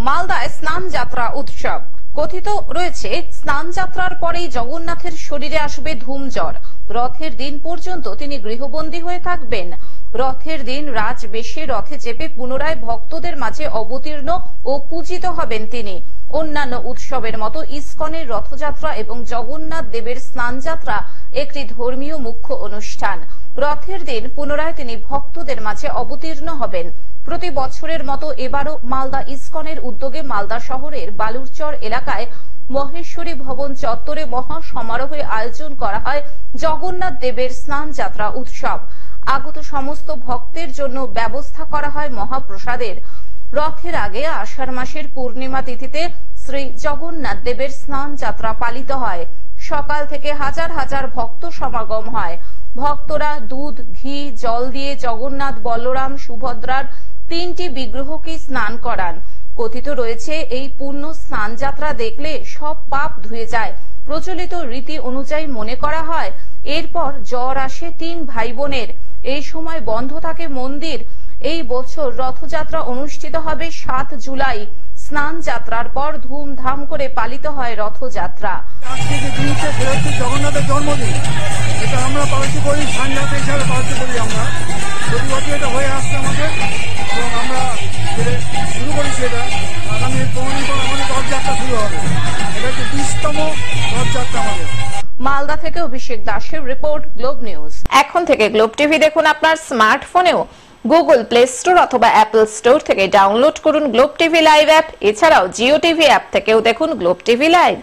মালদায় স্নান যাত্রা উৎসব। কথিত রয়েছে স্নান যাত্রার পরেই জগন্নাথের শরীরে আসবে ধূমজ্বর। রথের দিন পর্যন্ত তিনি গৃহবন্দী হয়ে থাকবেন। রথের দিন রাজবেশে রথে চেপে পুনরায় ভক্তদের মাঝে অবতীর্ণ ও পূজিত হবেন তিনি। অন্যান্য উৎসবের মতো ইসকনের রথযাত্রা এবং জগন্নাথ দেবের স্নান যাত্রা একটি ধর্মীয় মুখ্য অনুষ্ঠান। রথের দিন পুনরায় তিনি ভক্তদের মাঝে অবতীর্ণ হবেন। প্রতি বছরের মতো এবারও মালদা ইসকনের উদ্যোগে মালদা শহরের বালুরচর এলাকায় মহেশ্বরী ভবন চত্বরে মহা সমারোহে আয়োজন করা হয় জগন্নাথ দেবের স্নান যাত্রা উৎসব। আগত সমস্ত ভক্তের জন্য ব্যবস্থা করা হয় মহাপ্রসাদের। রথের আগে আষাঢ় মাসের পূর্ণিমা তিথিতে শ্রী জগন্নাথ দেবের স্নান যাত্রা পালিত হয়। সকাল থেকে হাজার হাজার ভক্ত সমাগম হয়। ভক্তরা দুধ, ঘি, জল দিয়ে জগন্নাথ, বলরাম, সুভদ্রার 3টি বিগ্রহকে স্নান করান। কথিত রয়েছে এই পূর্ণ স্নান যাত্রা দেখলে সব পাপ ধুয়ে যায়। প্রচলিত রীতি অনুযায়ী মনে করা হয় এরপর জ্বর আসে 3 ভাই বোনের। এই সময় বন্ধ থাকে মন্দির। এই বছর রথযাত্রা অনুষ্ঠিত হবে 7 জুলাই। স্নান যাত্রার পর ধুমধাম করে পালিত হয় রথযাত্রা। আজকে যে দিনটা সেটা হচ্ছে জগন্নাথের জন্মদিন। এটা আমরা পালন করি, স্নান যাত্রা হিসাবে পালন করি। আমরা প্রতি বছর এটা হয়ে আসছে আমাদের, এবং আমরা শুরু করি সেটা। আগামী 15 দিন আমাদের রথযাত্রা শুরু হবে। এটা হচ্ছে 20তম রথযাত্রা আমাদের। মালদা থেকে অভিষেক দাসের রিপোর্ট, গ্লোব নিউজ। এখন থেকে গ্লোব টিভি দেখুন আপনার স্মার্টফোনেও। গুগল প্লে স্টোর অথবা অ্যাপল স্টোর থেকে ডাউনলোড করুন গ্লোব টিভি লাইভ অ্যাপ। এছাড়াও জিও টিভি অ্যাপ থেকেও দেখুন গ্লোব টিভি লাইভ।